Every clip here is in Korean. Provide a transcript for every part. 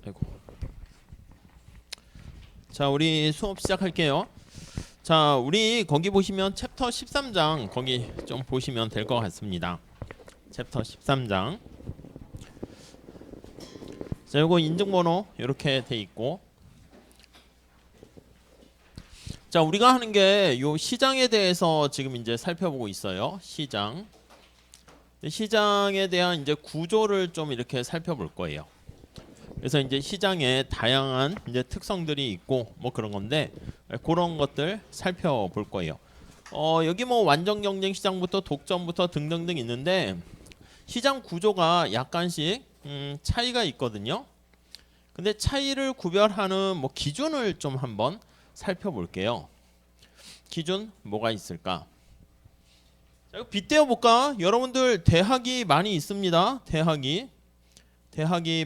아이고. 자, 우리 수업 시작할게요. 자, 우리 거기 보시면 챕터 13장 거기 좀 보시면 될 것 같습니다. 챕터 13장. 자, 요거 인증번호 이렇게 돼 있고. 자, 우리가 하는 게 요 시장에 대해서 지금 이제 살펴보고 있어요. 시장. 시장에 대한 이제 구조를 좀 이렇게 살펴볼 거예요. 그래서 이제 시장에 다양한 이제 특성들이 있고 뭐 그런 건데 그런 것들 살펴볼 거예요. 여기 뭐 완전 경쟁 시장부터 독점부터 등등등 있는데 시장 구조가 약간씩 차이가 있거든요. 근데 차이를 구별하는 뭐 기준을 좀 한번 살펴볼게요. 기준 뭐가 있을까? 자, 이거 빗대어 볼까? 여러분들 대학이 많이 있습니다. 대학이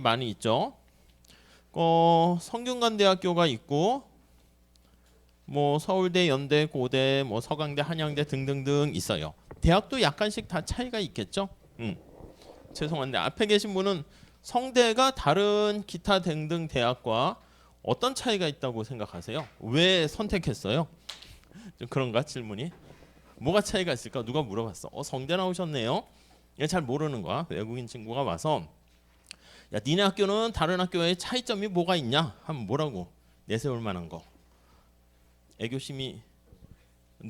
많이 있죠. 성균관대학교가 있고 뭐 서울대, 연대, 고대, 뭐 서강대, 한양대 등등등 있어요. 대학도 약간씩 다 차이가 있겠죠. 죄송한데 앞에 계신 분은 성대가 다른 기타 등등 대학과 어떤 차이가 있다고 생각하세요? 왜 선택했어요? 좀 그런가 질문이? 뭐가 차이가 있을까? 누가 물어봤어? 성대 나오셨네요. 얘 잘 모르는 거야. 외국인 친구가 와서 야, 니네 학교는 다른 학교의 차이점이 뭐가 있냐? 하면 뭐라고 내세울 만한 거. 애교심이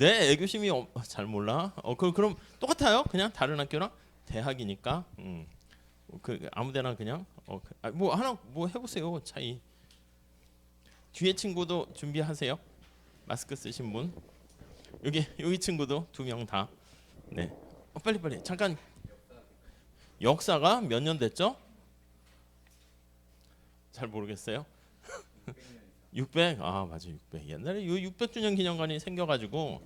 애교심이 잘 몰라. 그럼 똑같아요. 그냥 다른 학교랑 대학이니까. 아무데나 그냥 뭐 하나 뭐 해보세요. 차이. 뒤에 친구도 준비하세요. 마스크 쓰신 분. 여기 친구도 2명 다. 네. 빨리 잠깐. 역사가 몇 년 됐죠? 잘 모르겠어요. 600? 아 맞아 600. 옛날에 요 600주년 기념관이 생겨가지고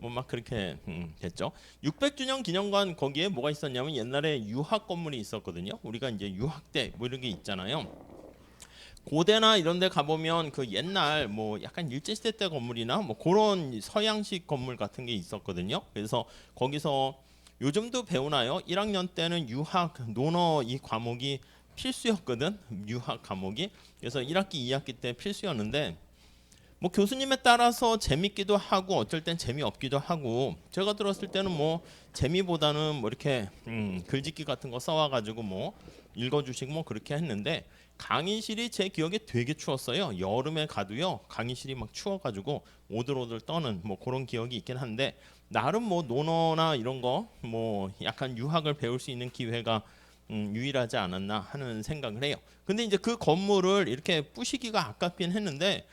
뭐 막 그렇게 됐죠. 600주년 기념관 거기에 뭐가 있었냐면 옛날에 유학 건물이 있었거든요. 우리가 이제 유학대 뭐 이런 게 있잖아요. 고대나 이런 데 가보면 그 옛날 뭐 약간 일제시대 때 건물이나 뭐 그런 서양식 건물 같은 게 있었거든요. 그래서 거기서 요즘도 배우나요? 1학년 때는 유학 논어 이 과목이 필수였거든. 유학 과목이. 그래서 1학기 2학기 때 필수였는데 뭐 교수님에 따라서 재밌기도 하고 어쩔 땐 재미없기도 하고 제가 들었을 때는 뭐 재미보다는 뭐 이렇게 글짓기 같은 거 써와가지고 뭐 읽어주시고 뭐 그렇게 했는데 강의실이 제 기억에 되게 추웠어요. 여름에 가도요 강의실이 막 추워가지고 오들오들 떠는 뭐 그런 기억이 있긴 한데 나름 뭐 논어나 이런 거 뭐 약간 유학을 배울 수 있는 기회가 유일하지 않았나 하는 생각을 해요. 근데 이제 그 건물을 이렇게 부시기가 아깝긴 했는데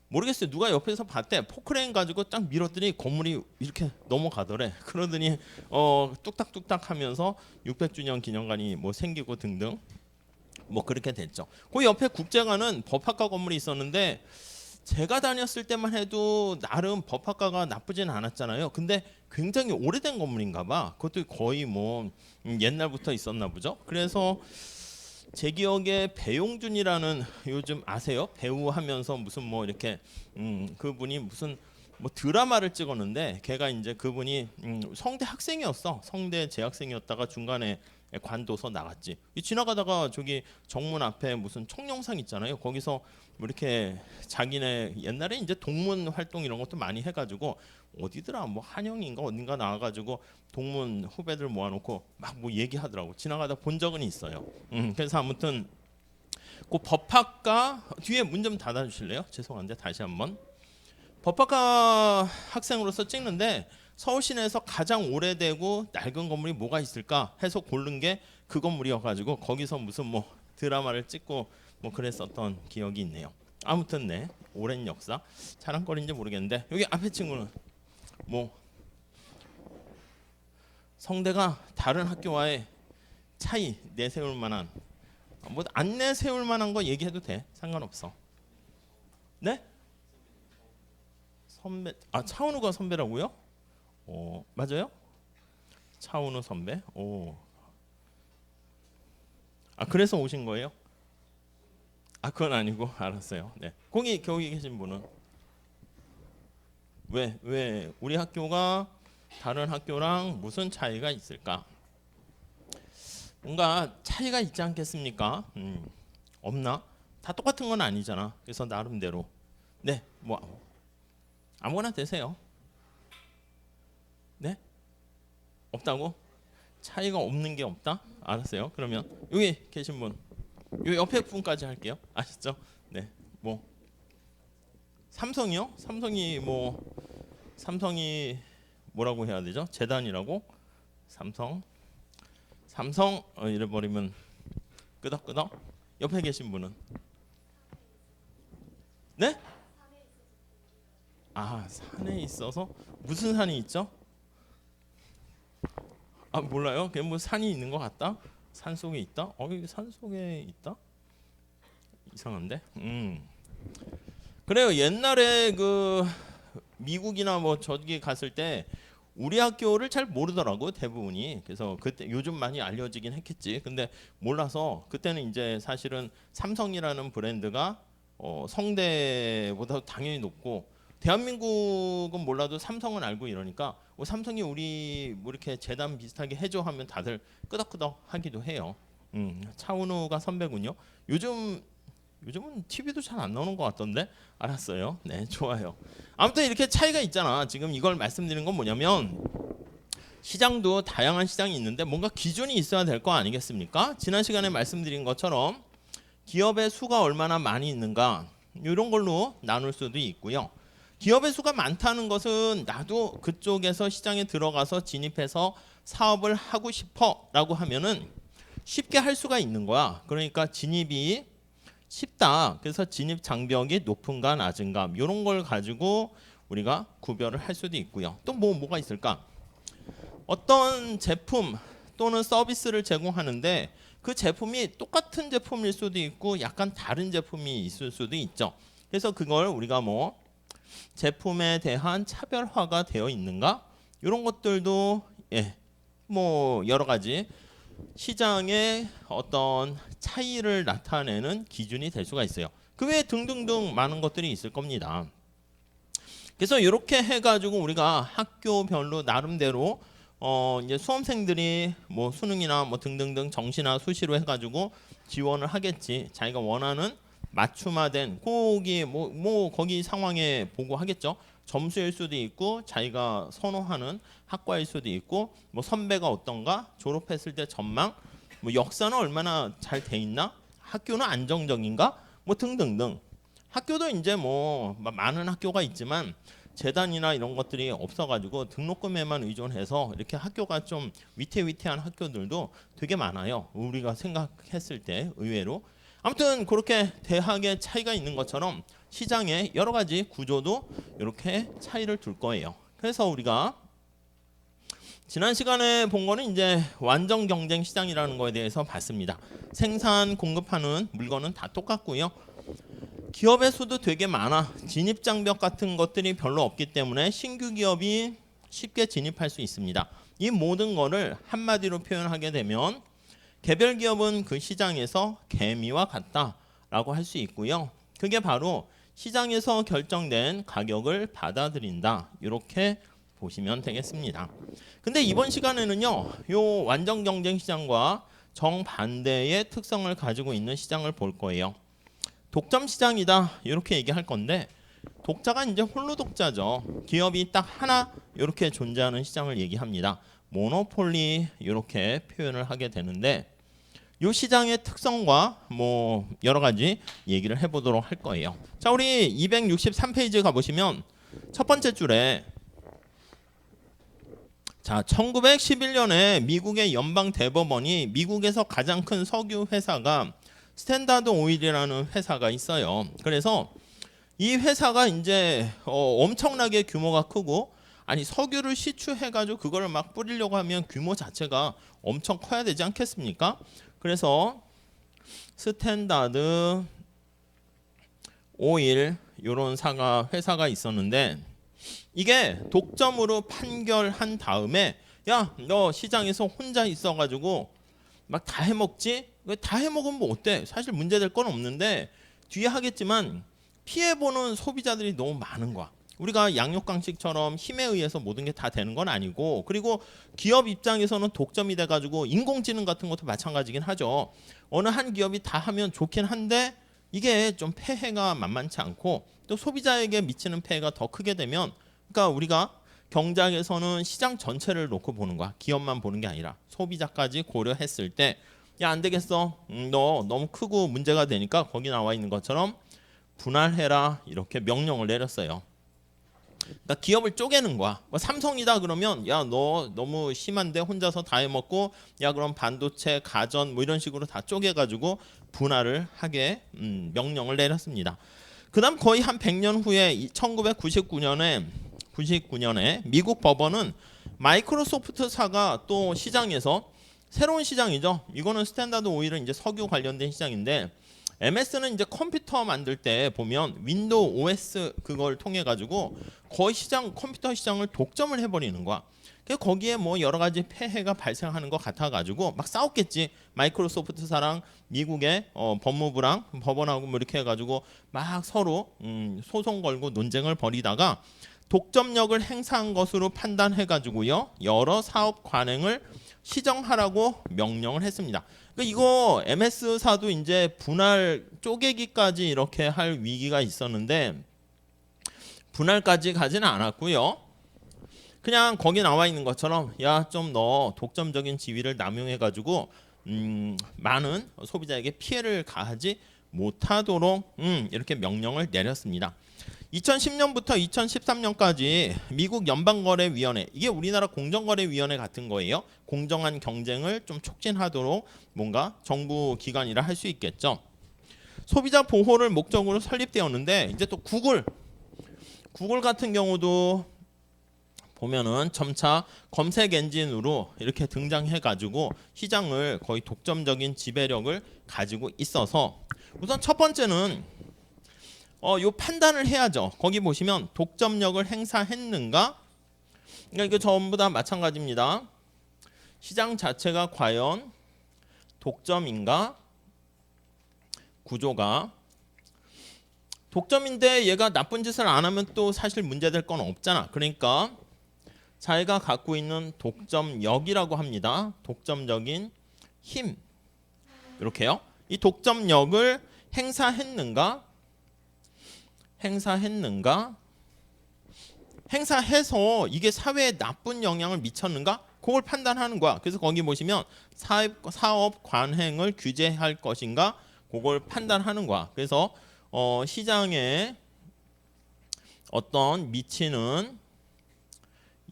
모르겠어요. 누가 옆에서 봤대. 포크레인 가지고 딱 밀었더니 건물이 이렇게 넘어가더래. 그러더니 뚝딱뚝딱 하면서 600주년 기념관이 뭐 생기고 등등 뭐 그렇게 됐죠. 그 옆에 국제관은 법학과 건물이 있었는데 제가 다녔을 때만 해도 나름 법학과가 나쁘진 않았잖아요. 근데 굉장히 오래된 건물인가 봐. 그것도 거의 뭐 옛날부터 있었나 보죠. 그래서 제 기억에 배용준이라는 요즘 아세요? 배우 하면서 무슨 뭐 이렇게 그분이 무슨 뭐 드라마를 찍었는데 걔가 이제 그분이 성대 학생이었어. 성대 재학생이었다가 중간에 관둬서 나갔지. 지나가다가 저기 정문 앞에 무슨 총영상 있잖아요. 거기서 뭐 이렇게 자기네 옛날에 이제 동문 활동 이런 것도 많이 해가지고 어디더라 뭐 한영인가 어딘가 나와가지고 동문 후배들 모아놓고 막 뭐 얘기하더라고. 지나가다 본 적은 있어요. 그래서 아무튼 그 법학과 뒤에 문 좀 닫아주실래요? 죄송한데 다시 한번. 법학과 학생으로서 찍는데 서울 시내에서 가장 오래되고 낡은 건물이 뭐가 있을까 해서 고른 게 그 건물이어가지고 거기서 무슨 뭐 드라마를 찍고 뭐 그랬었던 기억이 있네요. 아무튼 네 오랜 역사 자랑거리인지 모르겠는데 여기 앞에 친구는 뭐 성대가 다른 학교와의 차이 내세울 만한 뭐 안 내세울 만한 거 얘기해도 돼 상관없어. 네? 선배 차은우가 선배라고요? 맞아요? 차은우 선배. 그래서 오신 거예요? 그건 아니고 알았어요. 네. 거기 계신 분은 왜 우리 학교가 다른 학교랑 무슨 차이가 있을까? 뭔가 차이가 있지 않겠습니까? 없나? 다 똑같은 건 아니잖아. 그래서 나름대로 네, 뭐 아무거나 되세요. 네? 없다고? 차이가 없는 게 없다? 알았어요. 그러면 여기 계신 분, 요 옆에 분까지 할게요. 아시죠? 네, 뭐 삼성이요? 삼성이 뭐라고 해야 되죠? 재단이라고? 삼성 이래버리면 끄덕끄덕. 옆에 계신 분은 네? 아, 산에 있어서 무슨 산이 있죠? 아, 몰라요. 그냥 뭐 산이 있는 것 같다. 산 속에 있다. 이게 산 속에 있다. 이상한데. 그래요. 옛날에 그 미국이나 뭐 저기 갔을 때 우리 학교를 잘 모르더라고 대부분이. 그래서 그때 요즘 많이 알려지긴 했겠지. 근데 몰라서 그때는 이제 사실은 삼성이라는 브랜드가 성대보다 당연히 높고 대한민국은 몰라도 삼성은 알고 이러니까 삼성이 우리 뭐 이렇게 재단 비슷하게 해줘 하면 다들 끄덕끄덕 하기도 해요. 차은우가 선배군요. 요즘은 TV도 잘 안 나오는 것 같던데. 알았어요. 네, 좋아요. 아무튼 이렇게 차이가 있잖아. 지금 이걸 말씀드리는 건 뭐냐면 시장도 다양한 시장이 있는데 뭔가 기준이 있어야 될 거 아니겠습니까? 지난 시간에 말씀드린 것처럼 기업의 수가 얼마나 많이 있는가 이런 걸로 나눌 수도 있고요. 기업의 수가 많다는 것은 나도 그쪽에서 시장에 들어가서 진입해서 사업을 하고 싶어라고 하면은 쉽게 할 수가 있는 거야. 그러니까 진입이 쉽다. 그래서 진입 장벽이 높은가 낮은가 이런 걸 가지고 우리가 구별을 할 수도 있고요. 또 뭐가 있을까? 어떤 제품 또는 서비스를 제공하는데 그 제품이 똑같은 제품일 수도 있고 약간 다른 제품이 있을 수도 있죠. 그래서 그걸 우리가 뭐 제품에 대한 차별화가 되어 있는가? 이런 것들도 뭐 여러 가지 시장의 어떤 차이를 나타내는 기준이 될 수가 있어요. 그 외에 등등등 많은 것들이 있을 겁니다. 그래서 이렇게 해가지고 우리가 학교별로 나름대로 이제 수험생들이 뭐 수능이나 뭐 등등등 정시나 수시로 해가지고 지원을 하겠지. 자기가 원하는 맞춤화된 거기 뭐 거기 상황에 보고 하겠죠. 점수일 수도 있고 자기가 선호하는 학과일 수도 있고 뭐 선배가 어떤가 졸업했을 때 전망 뭐 역사는 얼마나 잘 돼 있나 학교는 안정적인가 뭐 등등등. 학교도 이제 뭐 많은 학교가 있지만 재단이나 이런 것들이 없어가지고 등록금에만 의존해서 이렇게 학교가 좀 위태위태한 학교들도 되게 많아요. 우리가 생각했을 때 의외로. 아무튼 그렇게 대학의 차이가 있는 것처럼 시장의 여러 가지 구조도 이렇게 차이를 둘 거예요. 그래서 우리가 지난 시간에 본 거는 이제 완전 경쟁 시장이라는 거에 대해서 봤습니다. 생산 공급하는 물건은 다 똑같고요. 기업의 수도 되게 많아. 진입 장벽 같은 것들이 별로 없기 때문에 신규 기업이 쉽게 진입할 수 있습니다. 이 모든 거를 한마디로 표현하게 되면 개별 기업은 그 시장에서 개미와 같다라고 할 수 있고요. 그게 바로 시장에서 결정된 가격을 받아들인다. 이렇게 보시면 되겠습니다. 근데 이번 시간에는요. 요 완전 경쟁 시장과 정반대의 특성을 가지고 있는 시장을 볼 거예요. 독점 시장이다. 이렇게 얘기할 건데 독자가 이제 홀로 독자죠. 기업이 딱 하나 이렇게 존재하는 시장을 얘기합니다. 모노폴리 이렇게 표현을 하게 되는데 이 시장의 특성과 뭐 여러 가지 얘기를 해보도록 할 거예요. 자, 우리 263페이지 가보시면 첫 번째 줄에 자 1911년에 미국의 연방 대법원이 미국에서 가장 큰 석유 회사가 스탠다드 오일이라는 회사가 있어요. 그래서 이 회사가 이제 엄청나게 규모가 크고 아니 석유를 시추해가지고 그거를 막 뿌리려고 하면 규모 자체가 엄청 커야 되지 않겠습니까? 그래서 스탠다드 오일 이런 회사가 있었는데 이게 독점으로 판결한 다음에 야, 너 시장에서 혼자 있어가지고 막 다 해먹지? 다 해먹으면 뭐 어때? 사실 문제될 건 없는데 뒤에 하겠지만 피해보는 소비자들이 너무 많은 거야. 우리가 양육강식처럼 힘에 의해서 모든 게 다 되는 건 아니고 그리고 기업 입장에서는 독점이 돼가지고 인공지능 같은 것도 마찬가지긴 하죠. 어느 한 기업이 다 하면 좋긴 한데 이게 좀 폐해가 만만치 않고 또 소비자에게 미치는 폐해가 더 크게 되면 그러니까 우리가 경제학에서는 시장 전체를 놓고 보는 거야. 기업만 보는 게 아니라 소비자까지 고려했을 때 야, 안 되겠어. 너 너무 크고 문제가 되니까 거기 나와 있는 것처럼 분할해라 이렇게 명령을 내렸어요. 그러니까 기업을 쪼개는 거야. 뭐 삼성이다 그러면 야, 너 너무 심한데 혼자서 다 해먹고 야, 그럼 반도체, 가전 뭐 이런 식으로 다 쪼개가지고 분할을 하게 명령을 내렸습니다. 그다음 거의 한 100년 후에 1999년에 미국 법원은 마이크로소프트사가 또 시장에서 새로운 시장이죠. 이거는 스탠다드 오일은 이제 석유 관련된 시장인데 MS는 이제 컴퓨터 만들 때 보면 윈도우 OS 그걸 통해 가지고 거의 컴퓨터 시장을 독점을 해버리는 거야. 거기에 뭐 여러 가지 폐해가 발생하는 것 같아 가지고 막 싸웠겠지. 마이크로소프트사랑 미국의 법무부랑 법원하고 뭐 이렇게 해가지고 막 서로 소송 걸고 논쟁을 벌이다가 독점력을 행사한 것으로 판단해 가지고요 여러 사업 관행을 시정하라고 명령을 했습니다. 그러니까 이거 MS사도 이제 분할 쪼개기까지 이렇게 할 위기가 있었는데 분할까지 가지는 않았고요. 그냥 거기 나와 있는 것처럼 야, 좀 너 독점적인 지위를 남용해 가지고 많은 소비자에게 피해를 가하지 못하도록 이렇게 명령을 내렸습니다. 2010년부터 2013년까지 미국 연방거래위원회, 이게 우리나라 공정거래위원회 같은 거예요. 공정한 경쟁을 좀 촉진하도록 뭔가 정부 기관이라 할 수 있겠죠. 소비자 보호를 목적으로 설립되었는데 이제 또 구글 같은 경우도 보면은 점차 검색 엔진으로 이렇게 등장해 가지고 시장을 거의 독점적인 지배력을 가지고 있어서 우선 첫 번째는 요 판단을 해야죠. 거기 보시면 독점력을 행사했는가? 그러니까 이거 전부 다 마찬가지입니다. 시장 자체가 과연 독점인가? 구조가 독점인데 얘가 나쁜 짓을 안 하면 또 사실 문제될 건 없잖아. 그러니까 자기가 갖고 있는 독점력이라고 합니다. 독점적인 힘. 이렇게요. 이 독점력을 행사했는가? 행사해서 이게 사회에 나쁜 영향을 미쳤는가? 그걸 판단하는 거야. 그래서 거기 보시면 사업 관행을 규제할 것인가? 그걸 판단하는 거야. 그래서 시장에 어떤 미치는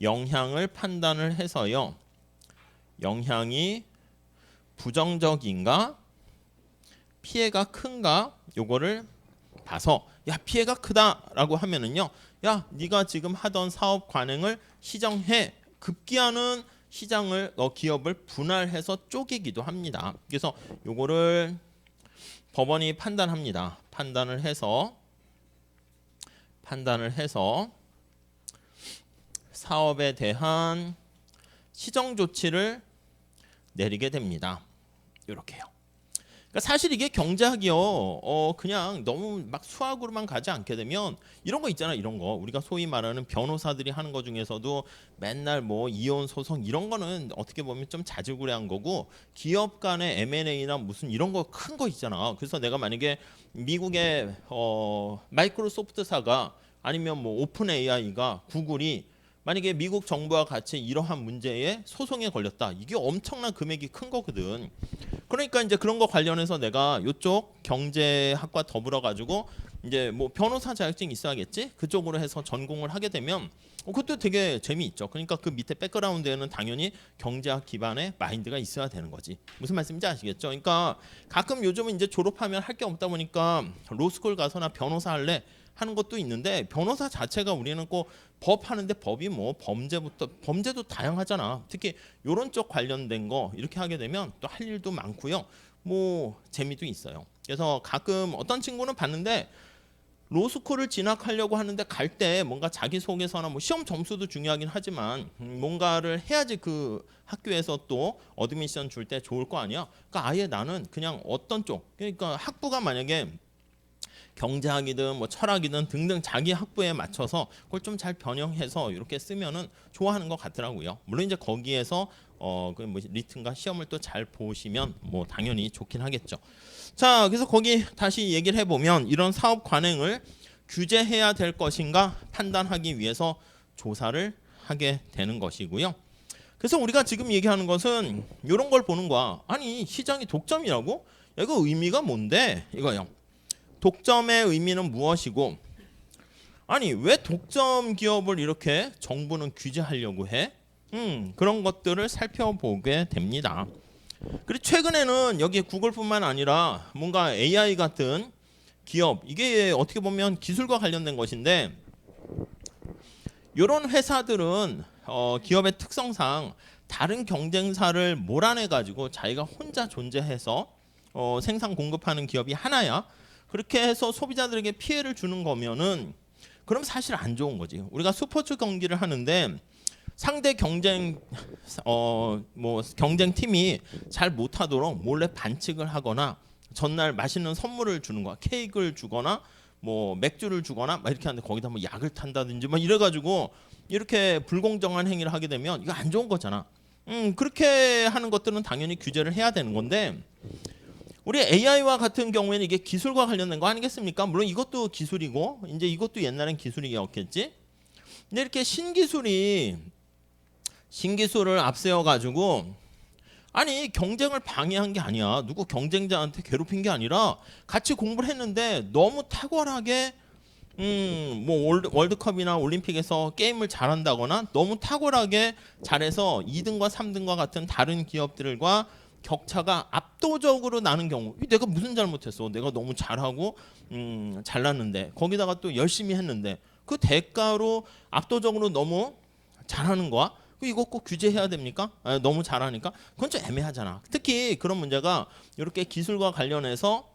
영향을 판단을 해서요. 영향이 부정적인가? 피해가 큰가? 요거를 봐서 야, 피해가 크다라고 하면은요. 야, 네가 지금 하던 사업 관행을 시정해. 급기야는 시장을 기업을 분할해서 쪼개기도 합니다. 그래서 요거를 법원이 판단합니다. 판단을 해서 사업에 대한 시정 조치를 내리게 됩니다. 이렇게요. 그러니까 사실 이게 경제학이요. 그냥 너무 막 수학으로만 가지 않게 되면 이런 거 있잖아. 이런 거 우리가 소위 말하는 변호사들이 하는 거 중에서도 맨날 뭐 이혼 소송 이런 거는 어떻게 보면 좀 자질구레한 거고 기업 간의 M&A나 무슨 이런 거 큰 거 있잖아. 그래서 내가 만약에 미국의 마이크로소프트사가 아니면 뭐 오픈 AI가 구글이 만약에 미국 정부와 같이 이러한 문제에 소송에 걸렸다. 이게 엄청난 금액이 큰 거거든. 그러니까 이제 그런 거 관련해서 내가 이쪽 경제학과 더불어 가지고 이제 뭐 변호사 자격증이 있어야겠지. 그쪽으로 해서 전공을 하게 되면 그것도 되게 재미있죠. 그러니까 그 밑에 백그라운드에는 당연히 경제학 기반의 마인드가 있어야 되는 거지. 무슨 말씀인지 아시겠죠? 그러니까 가끔 요즘은 이제 졸업하면 할 게 없다 보니까 로스쿨 가서나 변호사 할래 하는 것도 있는데 변호사 자체가 우리는 꼭 법 하는데 법이 뭐 범죄도 다양하잖아. 특히 이런 쪽 관련된 거 이렇게 하게 되면 또 할 일도 많고요. 뭐 재미도 있어요. 그래서 가끔 어떤 친구는 봤는데 로스쿨을 진학하려고 하는데 갈 때 뭔가 자기소개서나 뭐 시험 점수도 중요하긴 하지만 뭔가를 해야지 그 학교에서 또 어드미션 줄 때 좋을 거 아니야. 그러니까 아예 나는 그냥 어떤 쪽 그러니까 학부가 만약에 경제학이든 뭐 철학이든 등등 자기 학부에 맞춰서 그걸 좀 잘 변형해서 이렇게 쓰면은 좋아하는 것 같더라고요. 물론 이제 거기에서 그 뭐 리튼과 시험을 또 잘 보시면 뭐 당연히 좋긴 하겠죠. 자, 그래서 거기 다시 얘기를 해보면 이런 사업 관행을 규제해야 될 것인가 판단하기 위해서 조사를 하게 되는 것이고요. 그래서 우리가 지금 얘기하는 것은 이런 걸 보는 거야. 아니 시장이 독점이라고? 이거 의미가 뭔데? 이거요. 독점의 의미는 무엇이고, 아니 왜 독점 기업을 이렇게 정부는 규제하려고 해? 그런 것들을 살펴보게 됩니다. 그리고 최근에는 여기 구글뿐만 아니라 뭔가 AI 같은 기업, 이게 어떻게 보면 기술과 관련된 것인데, 이런 회사들은 기업의 특성상 다른 경쟁사를 몰아내 가지고 자기가 혼자 존재해서 생산 공급하는 기업이 하나야. 그렇게 해서 소비자들에게 피해를 주는 거면은 그럼 사실 안 좋은 거지. 우리가 스포츠 경기를 하는데 상대 경쟁 뭐 경쟁팀이 잘 못하도록 몰래 반칙을 하거나 전날 맛있는 선물을 주는 거야. 케이크를 주거나 뭐 맥주를 주거나 막 이렇게 하는데 거기다 뭐 약을 탄다든지 막 이래가지고 이렇게 불공정한 행위를 하게 되면 이거 안 좋은 거잖아. 그렇게 하는 것들은 당연히 규제를 해야 되는 건데, 우리 AI와 같은 경우에는 이게 기술과 관련된 거 아니겠습니까? 물론 이것도 기술이고 이제 이것도 옛날엔 기술이었겠지. 근데 이렇게 신기술을 앞세워 가지고, 아니 경쟁을 방해한 게 아니야. 누구 경쟁자한테 괴롭힌 게 아니라 같이 공부를 했는데 너무 탁월하게 뭐 월드컵이나 올림픽에서 게임을 잘한다거나 너무 탁월하게 잘해서 2등과 3등과 같은 다른 기업들과 격차가 압도적으로 나는 경우, 내가 무슨 잘못했어? 내가 너무 잘하고 잘났는데 거기다가 또 열심히 했는데 그 대가로 압도적으로 너무 잘하는 거야? 이거 꼭 규제해야 됩니까? 너무 잘하니까? 그건 좀 애매하잖아. 특히 그런 문제가 이렇게 기술과 관련해서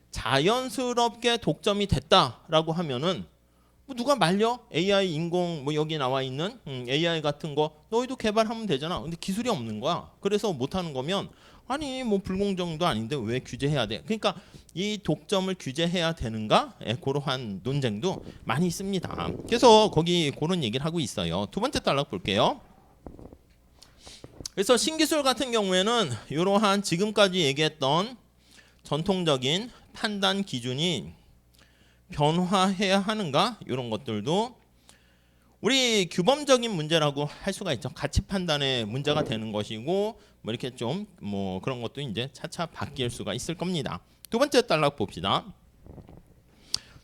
자연스럽게 독점이 됐다라고 하면은 뭐 누가 말려? AI 인공 뭐 여기 나와 있는 AI 같은 거 너희도 개발하면 되잖아. 근데 기술이 없는 거야. 그래서 못하는 거면 아니 뭐 불공정도 아닌데 왜 규제해야 돼? 그러니까 이 독점을 규제해야 되는가? 그러한 논쟁도 많이 있습니다. 그래서 거기 그런 얘기를 하고 있어요. 두 번째 단락 볼게요. 그래서 신기술 같은 경우에는 이러한 지금까지 얘기했던 전통적인 판단 기준이 변화해야 하는가? 이런 것들도 우리 규범적인 문제라고 할 수가 있죠. 가치 판단의 문제가 되는 것이고 뭐 이렇게 좀 뭐 그런 것도 이제 차차 바뀔 수가 있을 겁니다. 두 번째 단락 봅시다.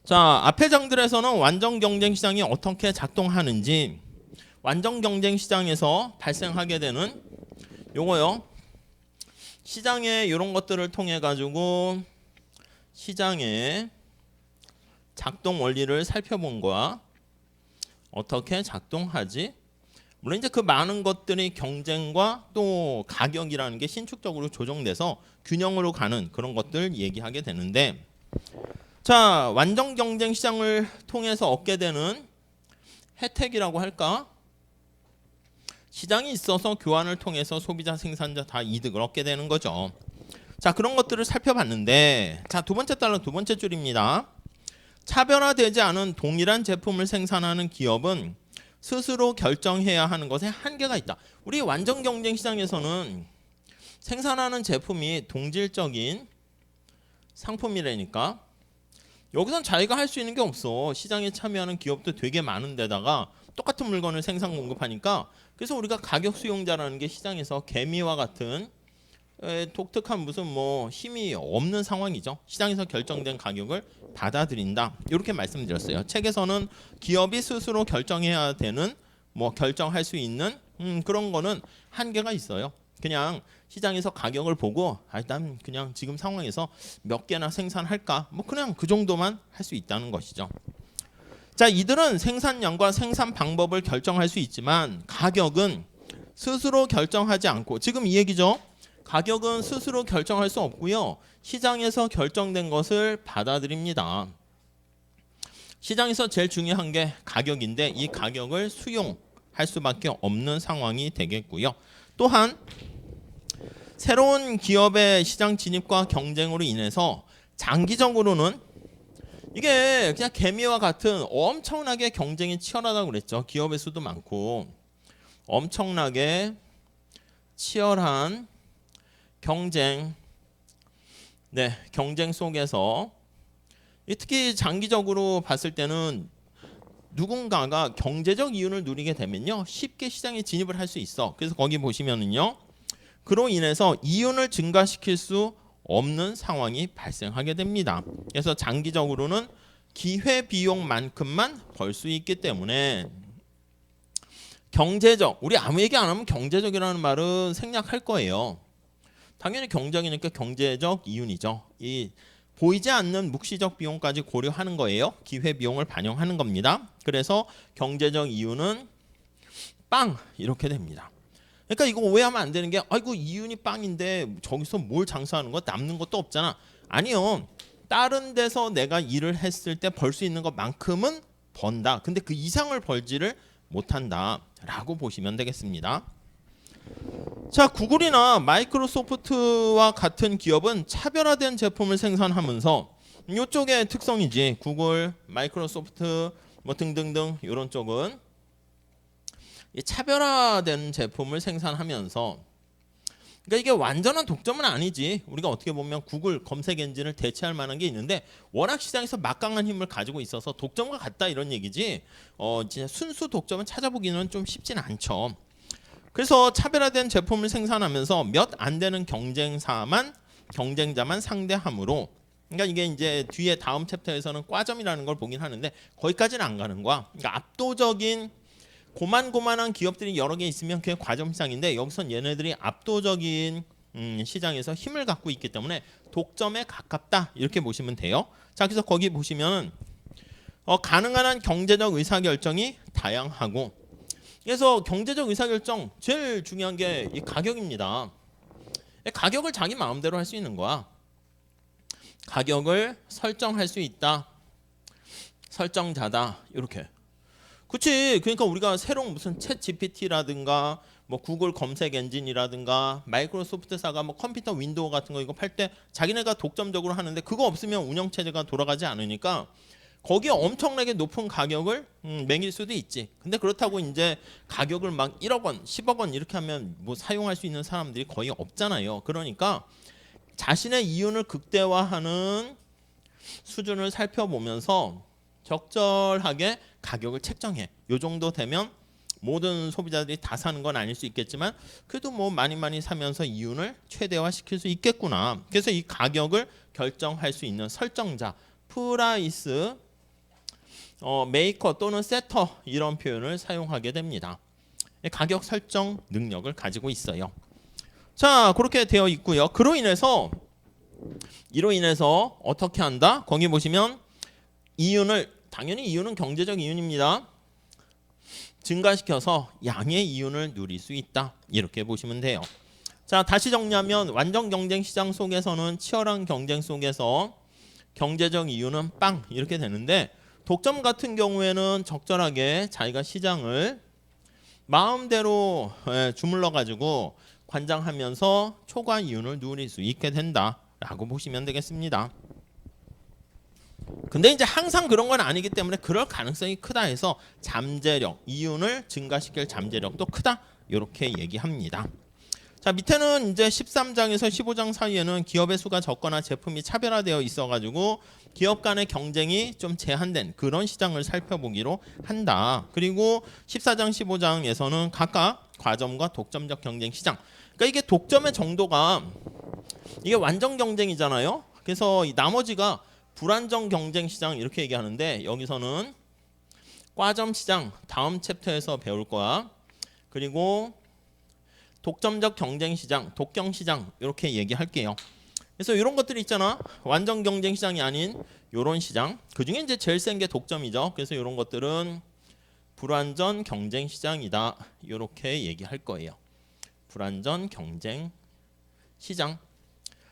자, 앞의 장들에서는 완전 경쟁 시장이 어떻게 작동하는지, 완전 경쟁 시장에서 발생하게 되는 요거요. 시장의 이런 것들을 통해 가지고 시장의 작동 원리를 살펴본 거야. 어떻게 작동하지? 물론 이제 그 많은 것들이 경쟁과 또 가격이라는 게 신축적으로 조정돼서 균형으로 가는 그런 것들 얘기하게 되는데, 자, 완전 경쟁 시장을 통해서 얻게 되는 혜택이라고 할까? 시장이 있어서 교환을 통해서 소비자, 생산자 다 이득을 얻게 되는 거죠. 자, 그런 것들을 살펴봤는데, 자, 두 번째 단락 두 번째 줄입니다. 차별화되지 않은 동일한 제품을 생산하는 기업은 스스로 결정해야 하는 것에 한계가 있다. 우리 완전 경쟁 시장에서는 생산하는 제품이 동질적인 상품이라니까 여기선 자기가 할 수 있는 게 없어. 시장에 참여하는 기업도 되게 많은데다가 똑같은 물건을 생산 공급하니까, 그래서 우리가 가격 수용자라는 게 시장에서 개미와 같은 독특한 무슨 뭐 힘이 없는 상황이죠. 시장에서 결정된 가격을 받아들인다. 이렇게 말씀드렸어요. 책에서는 기업이 스스로 결정해야 되는 뭐 결정할 수 있는 그런 거는 한계가 있어요. 그냥 시장에서 가격을 보고 일단 그냥 지금 상황에서 몇 개나 생산할까? 뭐 그냥 그 정도만 할 수 있다는 것이죠. 자, 이들은 생산량과 생산 방법을 결정할 수 있지만 가격은 스스로 결정하지 않고, 지금 이 얘기죠. 가격은 스스로 결정할 수 없고요. 시장에서 결정된 것을 받아들입니다. 시장에서 제일 중요한 게 가격인데 이 가격을 수용할 수밖에 없는 상황이 되겠고요. 또한 새로운 기업의 시장 진입과 경쟁으로 인해서 장기적으로는 이게 그냥 개미와 같은 엄청나게 경쟁이 치열하다고 그랬죠. 기업의 수도 많고 엄청나게 치열한 경쟁, 경쟁 속에서 특히 장기적으로 봤을 때는 누군가가 경제적 이윤을 누리게 되면요 쉽게 시장에 진입을 할 수 있어. 그래서 거기 보시면은요 그로 인해서 이윤을 증가시킬 수 없는 상황이 발생하게 됩니다. 그래서 장기적으로는 기회 비용만큼만 벌 수 있기 때문에 경제적, 우리 아무 얘기 안 하면 경제적이라는 말은 생략할 거예요. 당연히 경제적이니까 경제적 이윤이죠. 이 보이지 않는 묵시적 비용까지 고려하는 거예요. 기회 비용을 반영하는 겁니다. 그래서 경제적 이윤은 빵 이렇게 됩니다. 그러니까 이거 오해하면 안 되는 게 아이고 이윤이 빵인데 저기서 뭘 장사하는 거 남는 것도 없잖아. 아니요. 다른 데서 내가 일을 했을 때 벌 수 있는 것만큼은 번다. 근데 그 이상을 벌지를 못한다라고 보시면 되겠습니다. 자, 구글이나 마이크로소프트와 같은 기업은 차별화된 제품을 생산하면서 이쪽의 특성이지. 구글, 마이크로소프트 뭐 등등등 이런 쪽은 차별화된 제품을 생산하면서 그러니까 이게 완전한 독점은 아니지. 우리가 어떻게 보면 구글 검색 엔진을 대체할 만한 게 있는데 워낙 시장에서 막강한 힘을 가지고 있어서 독점과 같다 이런 얘기지. 진짜 순수 독점은 찾아보기는 좀 쉽진 않죠. 그래서 차별화된 제품을 생산하면서 몇 안 되는 경쟁자만 상대함으로 그러니까 이게 이제 뒤에 다음 챕터에서는 과점이라는 걸 보긴 하는데 거기까지는 안 가는 거야. 그러니까 압도적인 고만고만한 기업들이 여러 개 있으면 그게 과점 시장인데 여기선 얘네들이 압도적인 시장에서 힘을 갖고 있기 때문에 독점에 가깝다 이렇게 보시면 돼요. 자, 그래서 거기 보시면 가능한 한 경제적 의사결정이 다양하고 그래서 경제적 의사결정 제일 중요한 게 이 가격입니다. 가격을 자기 마음대로 할 수 있는 거야. 가격을 설정할 수 있다. 설정자다. 이렇게. 그치. 그러니까 우리가 새로운 무슨 챗 GPT라든가 뭐 구글 검색 엔진이라든가 마이크로소프트사가 뭐 컴퓨터 윈도우 같은 거 이거 팔 때 자기네가 독점적으로 하는데 그거 없으면 운영체제가 돌아가지 않으니까 거기에 엄청나게 높은 가격을 매길 수도 있지. 근데 그렇다고 이제 가격을 막 1억 원, 10억 원 이렇게 하면 뭐 사용할 수 있는 사람들이 거의 없잖아요. 그러니까 자신의 이윤을 극대화하는 수준을 살펴보면서 적절하게 가격을 책정해. 요 정도 되면 모든 소비자들이 다 사는 건 아닐 수 있겠지만 그래도 뭐 많이 사면서 이윤을 최대화시킬 수 있겠구나. 그래서 이 가격을 결정할 수 있는 설정자, 프라이스 메이커 또는 세터 이런 표현을 사용하게 됩니다. 가격 설정 능력을 가지고 있어요. 자, 그렇게 되어 있고요. 그로 인해서 어떻게 한다? 거기 보시면 이윤을 당연히 이윤은 경제적 이윤입니다. 증가시켜서 양의 이윤을 누릴 수 있다. 이렇게 보시면 돼요. 자, 다시 정리하면 완전 경쟁 시장 속에서는 치열한 경쟁 속에서 경제적 이윤은 빵 이렇게 되는데 독점 같은 경우에는 적절하게 자기가 시장을 마음대로 주물러 가지고 관장하면서 초과 이윤을 누릴 수 있게 된다라고 보시면 되겠습니다. 근데 이제 항상 그런 건 아니기 때문에 그럴 가능성이 크다 해서 잠재력, 이윤을 증가시킬 잠재력도 크다 이렇게 얘기합니다. 자, 밑에는 이제 13장에서 15장 사이에는 기업의 수가 적거나 제품이 차별화되어 있어가지고 기업 간의 경쟁이 좀 제한된 그런 시장을 살펴보기로 한다. 그리고 14장, 15장에서는 각각 과점과 독점적 경쟁 시장. 그러니까 이게 독점의 정도가 이게 완전 경쟁이잖아요. 그래서 이 나머지가 불안정 경쟁 시장 이렇게 얘기하는데 여기서는 과점 시장 다음 챕터에서 배울 거야. 그리고 독점적 경쟁 시장, 독경 시장 이렇게 얘기할게요. 그래서 이런 것들이 있잖아. 완전 경쟁 시장이 아닌 이런 시장. 그중에 이제 제일 센 게 독점이죠. 그래서 이런 것들은 불완전 경쟁 시장이다. 이렇게 얘기할 거예요. 불완전 경쟁 시장.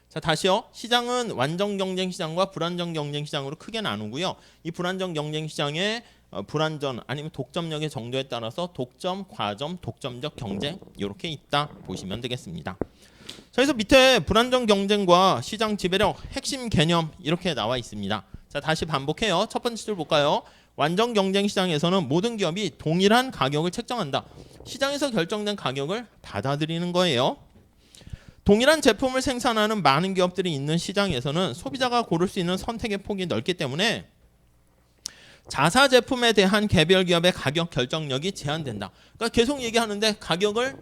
자, 다시요. 시장은 완전 경쟁 시장과 불완전 경쟁 시장으로 크게 나누고요. 이 불완전 경쟁 시장의 불완전 아니면 독점력의 정도에 따라서 독점, 과점, 독점적 경쟁 이렇게 있다 보시면 되겠습니다. 자, 그래서 밑에 불완전 경쟁과 시장 지배력 핵심 개념 이렇게 나와 있습니다. 자, 다시 반복해요. 첫 번째 줄 볼까요? 완전 경쟁 시장에서는 모든 기업이 동일한 가격을 책정한다. 시장에서 결정된 가격을 받아들이는 거예요. 동일한 제품을 생산하는 많은 기업들이 있는 시장에서는 소비자가 고를 수 있는 선택의 폭이 넓기 때문에 자사 제품에 대한 개별 기업의 가격 결정력이 제한된다. 그러니까 계속 얘기하는데 가격을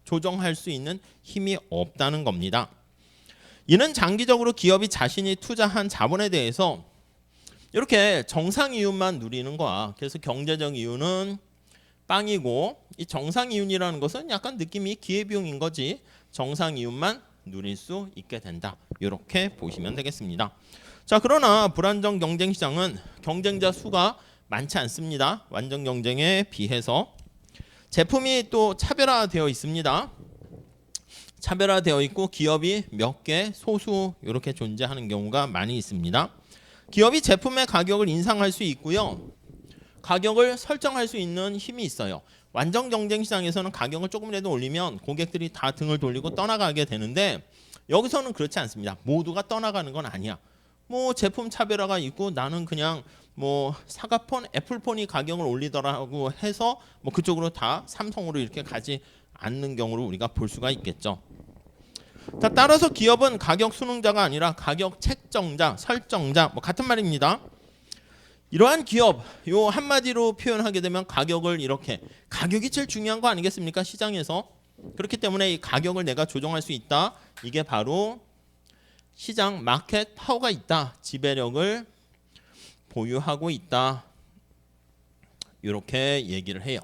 조정할 수 있는 힘이 없다는 겁니다. 이는 장기적으로 기업이 자신이 투자한 자본에 대해서 이렇게 정상 이윤만 누리는 거야. 그래서 경제적 이윤은 빵이고 이 정상 이윤이라는 것은 약간 느낌이 기회비용인 거지. 정상 이윤만 누릴 수 있게 된다. 이렇게 보시면 되겠습니다. 자, 그러나 불안정 경쟁 시장은 경쟁자 수가 많지 않습니다. 완전 경쟁에 비해서 제품이 또 차별화되어 있습니다. 차별화되어 있고 기업이 몇 개 소수 이렇게 존재하는 경우가 많이 있습니다. 기업이 제품의 가격을 인상할 수 있고요. 가격을 설정할 수 있는 힘이 있어요. 완전 경쟁 시장에서는 가격을 조금이라도 올리면 고객들이 다 등을 돌리고 떠나가게 되는데 여기서는 그렇지 않습니다. 모두가 떠나가는 건 아니야. 뭐 제품 차별화가 있고 나는 그냥 뭐 사과폰, 애플폰이 가격을 올리더라고 해서 뭐 그쪽으로 다 삼성으로 이렇게 가지 않는 경우를 우리가 볼 수가 있겠죠. 자, 따라서 기업은 가격 수능자가 아니라 가격 책정자, 설정자, 뭐 같은 말입니다. 이러한 기업, 요 한마디로 표현하게 되면 가격을 이렇게 가격이 제일 중요한 거 아니겠습니까? 시장에서. 그렇기 때문에 이 가격을 내가 조정할 수 있다. 이게 바로 시장 마켓 파워가 있다. 지배력을 보유하고 있다. 이렇게 얘기를 해요.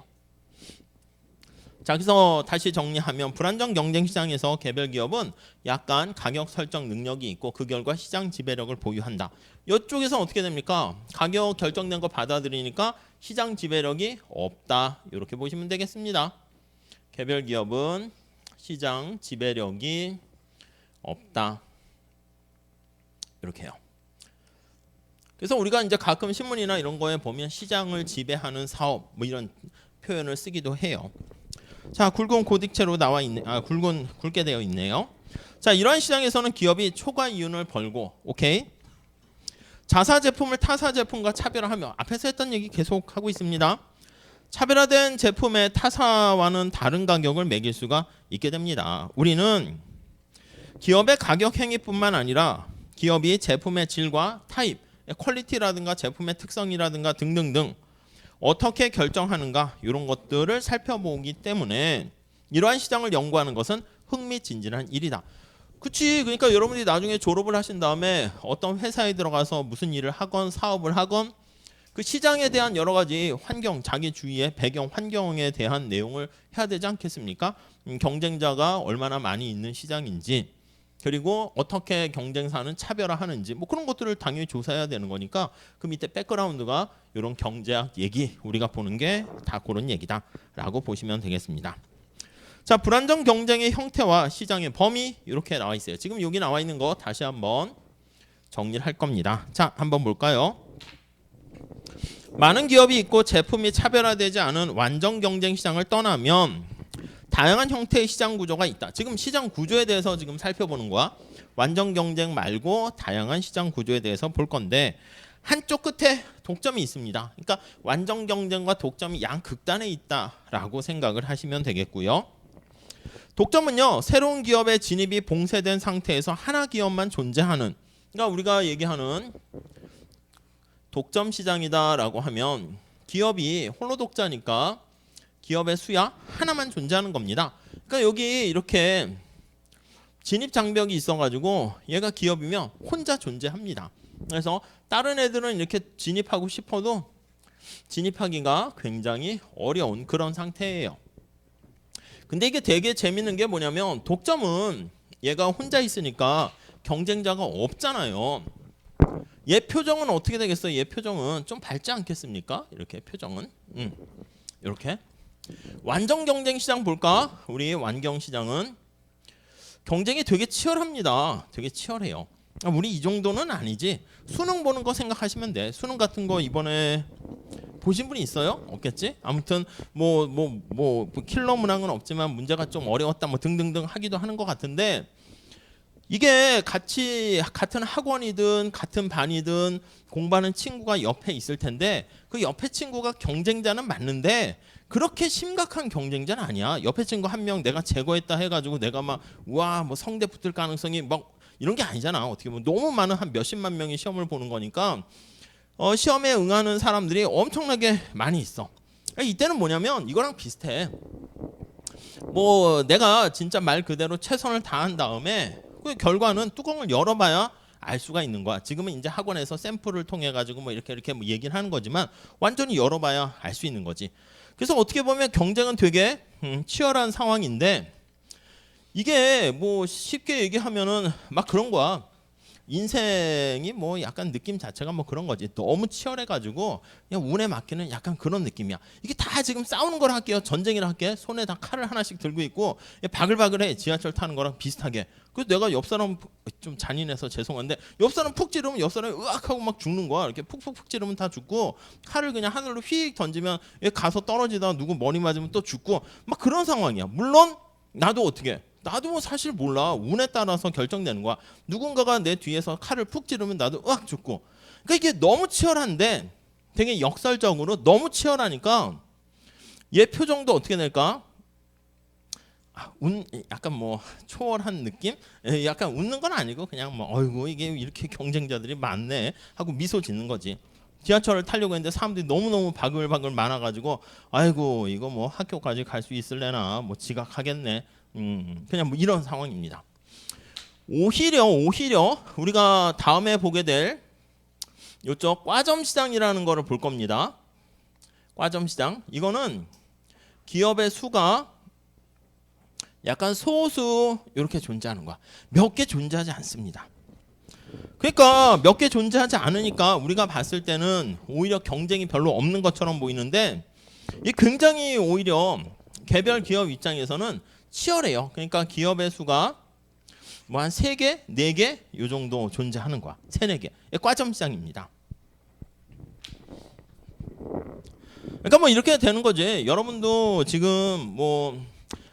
자, 그래서 다시 정리하면 불안정 경쟁 시장에서 개별 기업은 약간 가격 설정 능력이 있고 그 결과 시장 지배력을 보유한다. 이쪽에서 어떻게 됩니까? 가격 결정된 거 받아들이니까 시장 지배력이 없다. 이렇게 보시면 되겠습니다. 개별 기업은 시장 지배력이 없다. 이렇게요. 그래서 우리가 이제 가끔 신문이나 이런 거에 보면 시장을 지배하는 사업 뭐 이런 표현을 쓰기도 해요. 자, 굵은 고딕체로 나와 있네. 굵게 되어 있네요. 자, 이러한 시장에서는 기업이 초과 이윤을 벌고, 오케이. 자사 제품을 타사 제품과 차별화하며 앞에서 했던 얘기 계속 하고 있습니다. 차별화된 제품의 타사와는 다른 가격을 매길 수가 있게 됩니다. 우리는 기업의 가격 행위뿐만 아니라 기업이 제품의 질과 타입, 퀄리티라든가 제품의 특성이라든가 등등등 어떻게 결정하는가 이런 것들을 살펴보기 때문에 이러한 시장을 연구하는 것은 흥미진진한 일이다. 그치? 그러니까 여러분들이 나중에 졸업을 하신 다음에 어떤 회사에 들어가서 무슨 일을 하건 사업을 하건 그 시장에 대한 여러 가지 환경, 자기 주위의 배경 환경에 대한 내용을 해야 되지 않겠습니까? 경쟁자가 얼마나 많이 있는 시장인지 그리고 어떻게 경쟁사는 차별화하는지 뭐 그런 것들을 당연히 조사해야 되는 거니까 그 밑에 백그라운드가 이런 경제학 얘기 우리가 보는 게 다 그런 얘기다라고 보시면 되겠습니다. 자, 불안정 경쟁의 형태와 시장의 범위 이렇게 나와 있어요. 지금 여기 나와 있는 거 다시 한번 정리를 할 겁니다. 자, 한번 볼까요? 많은 기업이 있고 제품이 차별화되지 않은 완전 경쟁 시장을 떠나면 다양한 형태의 시장 구조가 있다. 지금 시장 구조에 대해서 지금 살펴보는 거야. 완전 경쟁 말고 다양한 시장 구조에 대해서 볼 건데 한쪽 끝에 독점이 있습니다. 그러니까 완전 경쟁과 독점이 양극단에 있다라고 생각을 하시면 되겠고요. 독점은요, 새로운 기업의 진입이 봉쇄된 상태에서 하나 기업만 존재하는, 그러니까 우리가 얘기하는 독점 시장이다라고 하면 기업이 홀로 독자니까 기업의 수야 하나만 존재하는 겁니다. 그러니까 여기 이렇게 진입 장벽이 있어가지고 얘가 기업이면 혼자 존재합니다. 그래서 다른 애들은 이렇게 진입하고 싶어도 진입하기가 굉장히 어려운 그런 상태예요. 근데 이게 되게 재밌는 게 뭐냐면 독점은 얘가 혼자 있으니까 경쟁자가 없잖아요. 얘 표정은 어떻게 되겠어요? 얘 표정은 좀 밝지 않겠습니까? 이렇게 표정은 이렇게 완전 경쟁 시장 볼까? 우리 완경 시장은 경쟁이 되게 치열합니다. 되게 치열해요. 우리 이 정도는 아니지. 수능 보는 거 생각하시면 돼. 수능 같은 거 이번에 보신 분이 있어요? 없겠지? 아무튼 뭐 킬러 문항은 없지만 문제가 좀 어려웠다 뭐 등등등 하기도 하는 것 같은데 이게 같은 학원이든 같은 반이든 공부하는 친구가 옆에 있을 텐데 그 옆에 친구가 경쟁자는 맞는데 그렇게 심각한 경쟁자는 아니야. 옆에 친구 한 명 내가 제거했다 해가지고 내가 막 우와 뭐 성대 붙을 가능성이 막 이런 게 아니잖아. 어떻게 보면 너무 많은 한 몇십만 명이 시험을 보는 거니까 시험에 응하는 사람들이 엄청나게 많이 있어. 이때는 뭐냐면 이거랑 비슷해. 뭐 내가 진짜 말 그대로 최선을 다한 다음에 그 결과는 뚜껑을 열어봐야 알 수가 있는 거야. 지금은 이제 학원에서 샘플을 통해 가지고 뭐 이렇게 뭐 얘기를 하는 거지만 완전히 열어봐야 알 수 있는 거지. 그래서 어떻게 보면 경쟁은 되게 치열한 상황인데 이게 뭐 쉽게 얘기하면은 막 그런 거야. 인생이 뭐 약간 느낌 자체가 뭐 그런 거지. 너무 치열해가지고 그냥 운에 맡기는 약간 그런 느낌이야. 이게 다 지금 싸우는 걸 할게요. 전쟁이라 할게. 손에 다 칼을 하나씩 들고 있고 바글바글해. 지하철 타는 거랑 비슷하게. 그래서 내가 옆 사람 좀 잔인해서 죄송한데 옆 사람 푹 찌르면 옆 사람이 으악 하고 막 죽는 거야. 이렇게 푹푹푹 찌르면 다 죽고 칼을 그냥 하늘로 휙 던지면 가서 떨어지다가 누구 머리 맞으면 또 죽고 막 그런 상황이야. 물론 나도 어떻게 나도 사실 몰라. 운에 따라서 결정되는 거야. 누군가가 내 뒤에서 칼을 푹 찌르면 나도 으악 죽고. 그러니까 이게 너무 치열한데 되게 역설적으로 너무 치열하니까 얘 표정도 어떻게 될까? 약간 뭐 초월한 느낌? 약간 웃는 건 아니고 그냥 뭐 어이구 이게 이렇게 경쟁자들이 많네 하고 미소 짓는 거지. 지하철을 타려고 했는데 사람들이 너무너무 바글바글 많아가지고 아이고 이거 뭐 학교까지 갈 수 있을래나 뭐 지각하겠네. 그냥 뭐 이런 상황입니다. 오히려 우리가 다음에 보게 될 이쪽 과점 시장이라는 거를 볼 겁니다. 과점 시장 이거는 기업의 수가 약간 소수 이렇게 존재하는 거야. 몇 개 존재하지 않습니다. 그러니까 몇 개 존재하지 않으니까 우리가 봤을 때는 오히려 경쟁이 별로 없는 것처럼 보이는데 이 굉장히 오히려 개별 기업 입장에서는 치열해요. 그러니까 기업의 수가 뭐 한 3개, 4개 요 정도 존재하는 거야. 3, 4개. 과점 시장입니다. 그러니까 뭐 이렇게 되는 거지. 여러분도 지금 뭐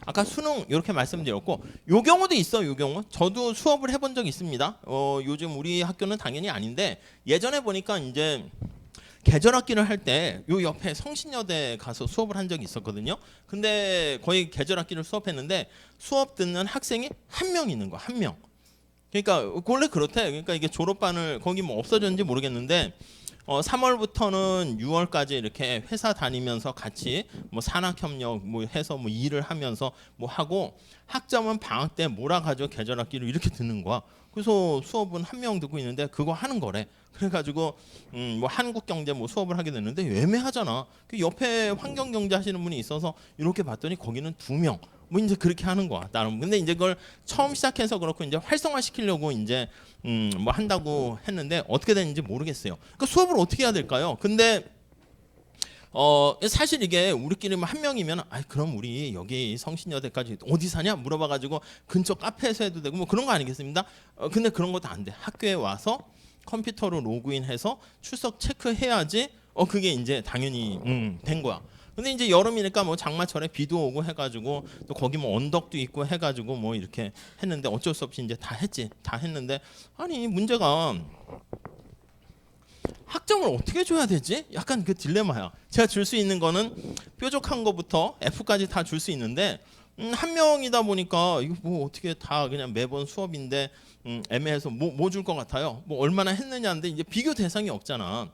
아까 수능 이렇게 말씀드렸고 요 경우도 있어. 요 경우 저도 수업을 해본 적이 있습니다. 요즘 우리 학교는 당연히 아닌데 예전에 보니까 이제 계절학기를 할 때 요 옆에 성신여대 가서 수업을 한 적이 있었거든요. 근데 거의 계절학기를 수업했는데 수업 듣는 학생이 한 명 있는 거야. 한 명. 그러니까 원래 그렇대. 그러니까 이게 졸업반을 거기 뭐 없어졌는지 모르겠는데 3월부터는 6월까지 이렇게 회사 다니면서 같이 뭐 산학협력 뭐 해서 뭐 일을 하면서 뭐 하고 학점은 방학 때 몰아가지고 계절학기로 이렇게 듣는 거야. 그래서 수업은 한 명 듣고 있는데 그거 하는 거래. 그래가지고 뭐 한국경제 뭐 수업을 하게 됐는데 애매하잖아. 그 옆에 환경경제 하시는 분이 있어서 이렇게 봤더니 거기는 2명. 뭐 이제 그렇게 하는 거야. 나름. 근데 이제 그걸 처음 시작해서 그렇고 이제 활성화 시키려고 이제 뭐 한다고 했는데 어떻게 되는지 모르겠어요. 그 수업을 어떻게 해야 될까요? 근데 사실 이게 우리끼리 한 명이면 그럼 우리 여기 성신여대까지 어디 사냐 물어봐가지고 근처 카페에서 해도 되고 뭐 그런 거 아니겠습니까? 근데 그런 것도 안 돼. 학교에 와서 컴퓨터로 로그인해서 출석 체크해야지 그게 이제 당연히 된 거야. 근데 이제 여름이니까 뭐 장마철에 비도 오고 해가지고 또 거기 뭐 언덕도 있고 해가지고 뭐 이렇게 했는데 어쩔 수 없이 이제 다 했지. 다 했는데 아니 문제가 학점을 어떻게 줘야 되지? 약간 그 딜레마야. 제가 줄 수 있는 거는 뾰족한 거부터 F까지 다 줄 수 있는데 한 명이다 보니까 이거 뭐 어떻게 다 그냥 매번 수업인데 애매해서 뭐 줄 것 같아요. 뭐 얼마나 했느냐인데 이제 비교 대상이 없잖아.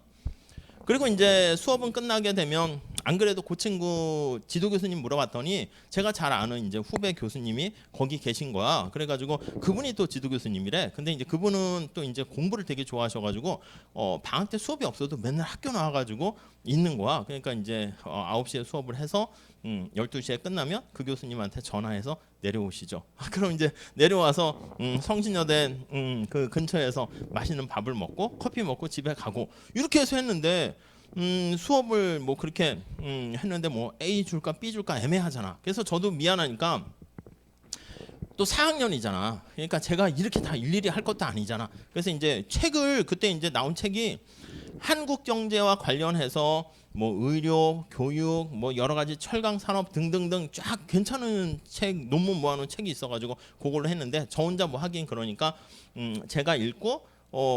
그리고 이제 수업은 끝나게 되면 안 그래도 그 친구 지도 교수님 물어봤더니 제가 잘 아는 이제 후배 교수님이 거기 계신 거야. 그래가지고 그분이 또 지도 교수님이래. 근데 이제 그분은 또 이제 공부를 되게 좋아하셔가지고 방학 때 수업이 없어도 맨날 학교 나와가지고 있는 거야. 그러니까 이제 9시에 수업을 해서 12시에 끝나면 그 교수님한테 전화해서 내려오시죠. 그럼 이제 내려와서 성신여대 그 근처에서 맛있는 밥을 먹고 커피 먹고 집에 가고 이렇게 해서 했는데 수업을 뭐 그렇게 했는데 뭐 A 줄까 B 줄까 애매하잖아. 그래서 저도 미안하니까 또 4학년이잖아. 그러니까 제가 이렇게 다 일일이 할 것도 아니잖아. 그래서 이제 책을 그때 이제 나온 책이 한국 경제와 관련해서 뭐 의료, 교육, 뭐 여러 가지 철강 산업 등등등 쫙 괜찮은 책 논문 모아놓은 책이 있어가지고 그걸로 했는데 저 혼자 뭐 하긴 그러니까 제가 읽고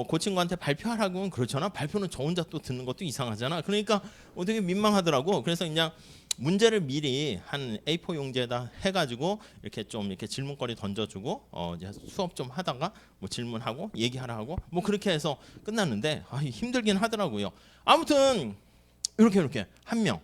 그 친구한테 발표하라고 하면 그렇잖아. 발표는 저 혼자 또 듣는 것도 이상하잖아. 그러니까 되게 민망하더라고. 그래서 그냥 문제를 미리 한 A4 용지에다 해가지고 이렇게 좀 이렇게 질문거리 던져주고 이제 수업 좀 하다가 뭐 질문하고 얘기하라 하고 뭐 그렇게 해서 끝났는데 힘들긴 하더라고요. 아무튼 이렇게 한 명.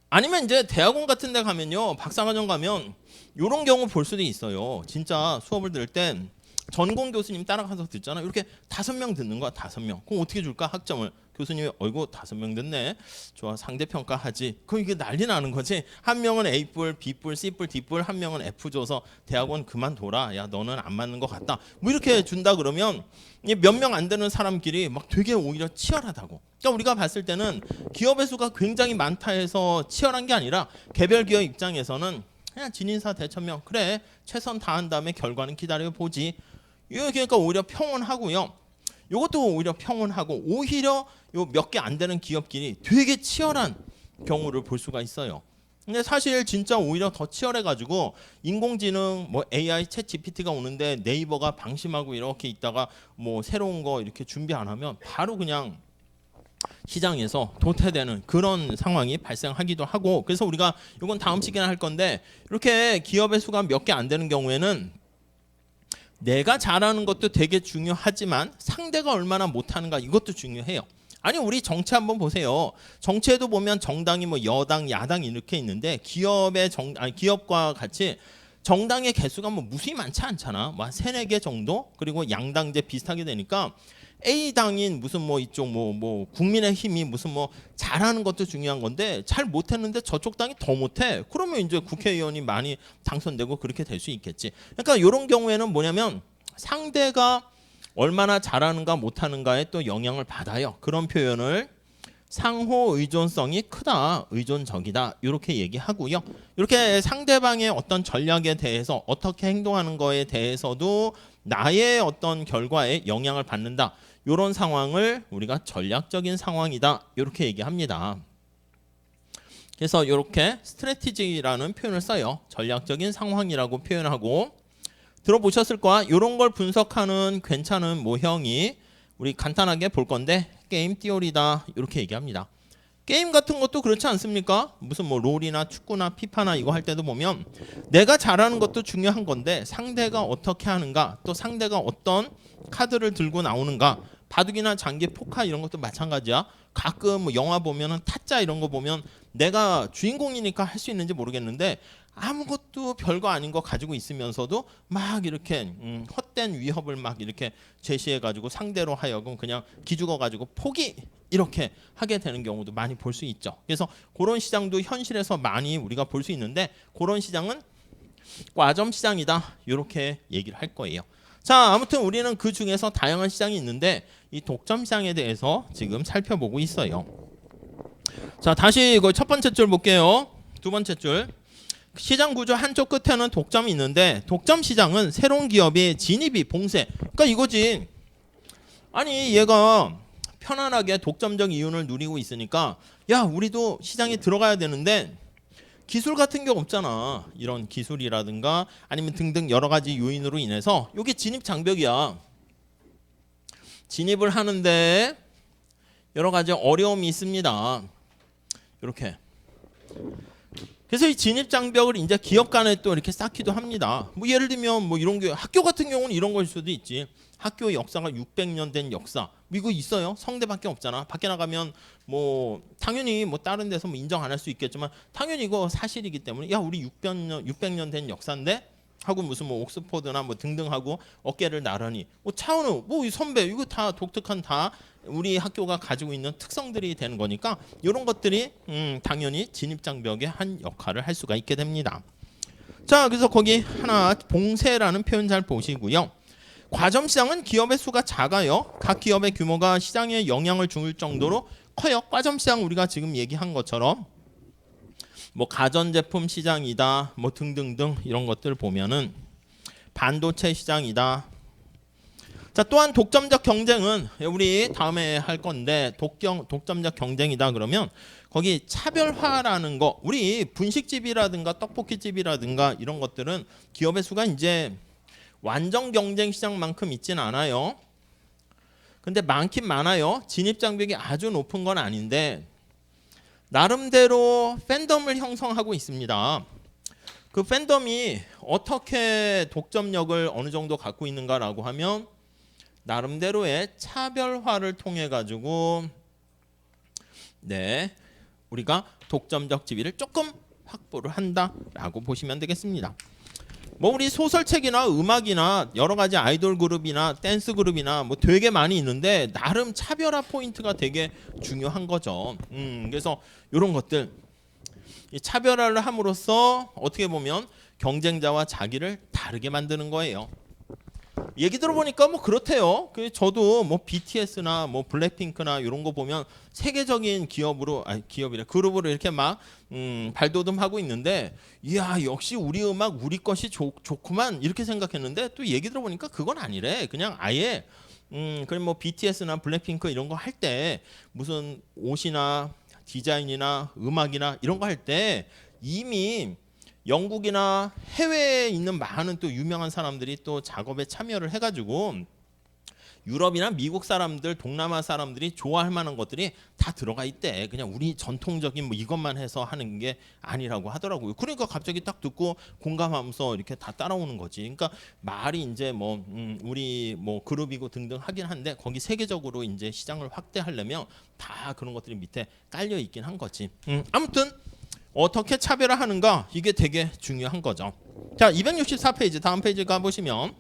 아니면 이제 대학원 같은 데 가면요. 박사과정 가면 이런 경우 볼 수도 있어요. 진짜 수업을 들을 땐 전공 교수님 따라가서 듣잖아. 이렇게 5명 듣는 거야. 5명. 그럼 어떻게 줄까? 학점을. 교수님이 어이구 5명 듣네. 좋아. 상대평가 하지. 그럼 이게 난리 나는 거지. 한 명은 A뿔, B뿔, C뿔, D뿔, 한 명은 F 줘서 대학원 그만둬라. 야 너는 안 맞는 것 같다. 뭐 이렇게 준다 그러면 몇 명 안 되는 사람끼리 막 되게 오히려 치열하다고. 그러니까 우리가 봤을 때는 기업의 수가 굉장히 많다 해서 치열한 게 아니라 개별 기업 입장에서는 그냥 진인사 대천명 그래 최선 다한 다음에 결과는 기다려보지. 이거 그러니까 오히려 평온하고요. 이것도 오히려 평온하고 오히려 요 몇 개 안 되는 기업끼리 되게 치열한 경우를 볼 수가 있어요. 근데 사실 진짜 오히려 더 치열해가지고 인공지능 뭐 AI 챗 GPT가 오는데 네이버가 방심하고 이렇게 있다가 뭐 새로운 거 이렇게 준비 안 하면 바로 그냥 시장에서 도태되는 그런 상황이 발생하기도 하고 그래서 우리가 이건 다음 시간에 할 건데 이렇게 기업의 수가 몇 개 안 되는 경우에는 내가 잘하는 것도 되게 중요하지만 상대가 얼마나 못하는가 이것도 중요해요. 아니 우리 정치 한번 보세요. 정치에도 보면 정당이 뭐 여당, 야당 이렇게 있는데 기업과 같이 정당의 개수가 뭐 무수히 많지 않잖아. 뭐 한 3-4개 정도? 그리고 양당제 비슷하게 되니까 A당인 무슨 뭐 이쪽 뭐 국민의힘이 무슨 뭐 잘하는 것도 중요한 건데 잘 못했는데 저쪽 당이 더 못해. 그러면 이제 국회의원이 많이 당선되고 그렇게 될 수 있겠지. 그러니까 이런 경우에는 뭐냐면 상대가 얼마나 잘하는가 못하는가에 또 영향을 받아요. 그런 표현을 상호 의존성이 크다, 의존적이다 이렇게 얘기하고요. 이렇게 상대방의 어떤 전략에 대해서 어떻게 행동하는 거에 대해서도 나의 어떤 결과에 영향을 받는다. 이런 상황을 우리가 전략적인 상황이다 이렇게 얘기합니다. 그래서 이렇게 스트래티지라는 표현을 써요. 전략적인 상황이라고 표현하고 들어보셨을 거야. 이런 걸 분석하는 괜찮은 모형이 우리 간단하게 볼 건데 게임 티오리다 이렇게 얘기합니다. 게임 같은 것도 그렇지 않습니까? 무슨 뭐 롤이나 축구나 피파나 이거 할 때도 보면 내가 잘하는 것도 중요한 건데 상대가 어떻게 하는가 또 상대가 어떤 카드를 들고 나오는가 바둑이나 장기, 포카 이런 것도 마찬가지야. 가끔 뭐 영화 보면은 타짜 이런 거 보면 내가 주인공이니까 할 수 있는지 모르겠는데 아무것도 별거 아닌 거 가지고 있으면서도 막 이렇게 헛된 위협을 막 이렇게 제시해가지고 상대로 하여금 그냥 기죽어가지고 포기 이렇게 하게 되는 경우도 많이 볼 수 있죠. 그래서 그런 시장도 현실에서 많이 우리가 볼 수 있는데 그런 시장은 과점 시장이다 이렇게 얘기를 할 거예요. 자, 아무튼 우리는 그 중에서 다양한 시장이 있는데 이 독점 시장에 대해서 지금 살펴보고 있어요. 자, 다시 이거 첫 번째 줄 볼게요. 두 번째 줄. 시장 구조 한쪽 끝에는 독점이 있는데 독점 시장은 새로운 기업의 진입이 봉쇄. 그러니까 이거지. 아니 얘가 편안하게 독점적 이윤을 누리고 있으니까 야 우리도 시장에 들어가야 되는데 기술 같은 게 없잖아. 이런 기술이라든가 아니면 등등 여러 가지 요인으로 인해서 이게 진입 장벽이야. 진입을 하는데 여러 가지 어려움이 있습니다. 이렇게. 그래서 이 진입 장벽을 이제 기업 간에 또 이렇게 쌓기도 합니다. 뭐 예를 들면 뭐 이런 게 학교 같은 경우는 이런 걸 수도 있지. 학교의 역사가 600년 된 역사. 이거 있어요. 성대밖에 없잖아. 밖에 나가면 뭐 당연히 뭐 다른 데서 뭐 인정 안 할 수 있겠지만 당연히 이거 사실이기 때문에 야 우리 600년 된 역사인데 하고 무슨 뭐 옥스퍼드나 뭐 등등 하고 어깨를 나란히 뭐 차은우 뭐 이 선배 이거 다 독특한 다 우리 학교가 가지고 있는 특성들이 되는 거니까 이런 것들이 당연히 진입 장벽의 한 역할을 할 수가 있게 됩니다. 자, 그래서 거기 하나 봉쇄라는 표현 잘 보시고요. 과점 시장은 기업의 수가 작아요. 각 기업의 규모가 시장에 영향을 줄 정도로 커요. 과점 시장 우리가 지금 얘기한 것처럼 뭐 가전제품 시장이다 뭐 등등등 이런 것들 보면은 반도체 시장이다. 자, 또한 독점적 경쟁은 우리 다음에 할 건데 독점적 경쟁이다 그러면 거기 차별화라는 거, 우리 분식집이라든가 떡볶이집이라든가 이런 것들은 기업의 수가 이제 완전 경쟁 시장만큼 있진 않아요. 근데 많긴 많아요. 진입 장벽이 아주 높은 건 아닌데 나름대로 팬덤을 형성하고 있습니다. 그 팬덤이 어떻게 독점력을 어느 정도 갖고 있는가라고 하면 나름대로의 차별화를 통해 가지고 네, 우리가 독점적 지위를 조금 확보를 한다라고 보시면 되겠습니다. 뭐 우리 소설책이나 음악이나 여러 가지 아이돌 그룹이나 댄스 그룹이나 뭐 되게 많이 있는데 나름 차별화 포인트가 되게 중요한 거죠. 그래서 이런 것들 이 차별화를 함으로써 어떻게 보면 경쟁자와 자기를 다르게 만드는 거예요. 얘기 들어보니까 뭐 그렇대요. 저도 뭐 BTS나 뭐 블랙핑크나 이런 거 보면 세계적인 기업이래 그룹으로 이렇게 막 발돋움하고 있는데 이야 역시 우리 음악 우리 것이 좋구만 이렇게 생각했는데 또 얘기 들어보니까 그건 아니래. 그냥 아예 그럼 뭐 BTS나 블랙핑크 이런 거 할 때 무슨 옷이나 디자인이나 음악이나 이런 거 할 때 이미 영국이나 해외에 있는 많은 또 유명한 사람들이 또 작업에 참여를 해가지고 유럽이나 미국 사람들, 동남아 사람들이 좋아할 만한 것들이 다 들어가 있대. 그냥 우리 전통적인 뭐 이것만 해서 하는 게 아니라고 하더라고요. 그러니까 갑자기 딱 듣고 공감하면서 이렇게 다 따라오는 거지. 그러니까 말이 이제 뭐 우리 뭐 그룹이고 등등 하긴 한데 거기 세계적으로 이제 시장을 확대하려면 다 그런 것들이 밑에 깔려 있긴 한 거지. 아무튼. 어떻게 차별화하는가 이게 되게 중요한 거죠. 자, 264페이지 다음 페이지 가보시면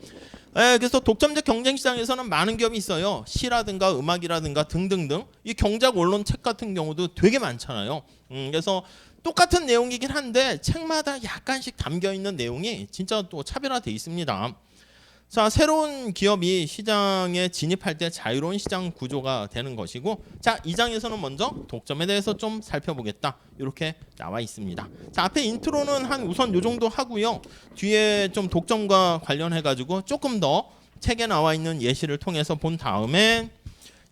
그래서 독점적 경쟁 시장에서는 많은 기업이 있어요. 시라든가 음악이라든가 등등등 이 경작 언론 책 같은 경우도 되게 많잖아요. 그래서 똑같은 내용이긴 한데 책마다 약간씩 담겨있는 내용이 진짜 또 차별화되어 있습니다. 자, 새로운 기업이 시장에 진입할 때 자유로운 시장 구조가 되는 것이고 자, 이 장에서는 먼저 독점에 대해서 좀 살펴보겠다. 이렇게 나와 있습니다. 자, 앞에 인트로는 한 우선 요 정도 하고요. 뒤에 좀 독점과 관련해 가지고 조금 더 책에 나와 있는 예시를 통해서 본 다음에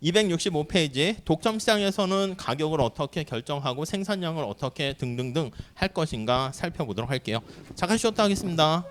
265페이지 독점 시장에서는 가격을 어떻게 결정하고 생산량을 어떻게 등등등 할 것인가 살펴보도록 할게요. 잠깐 쉬었다 하겠습니다.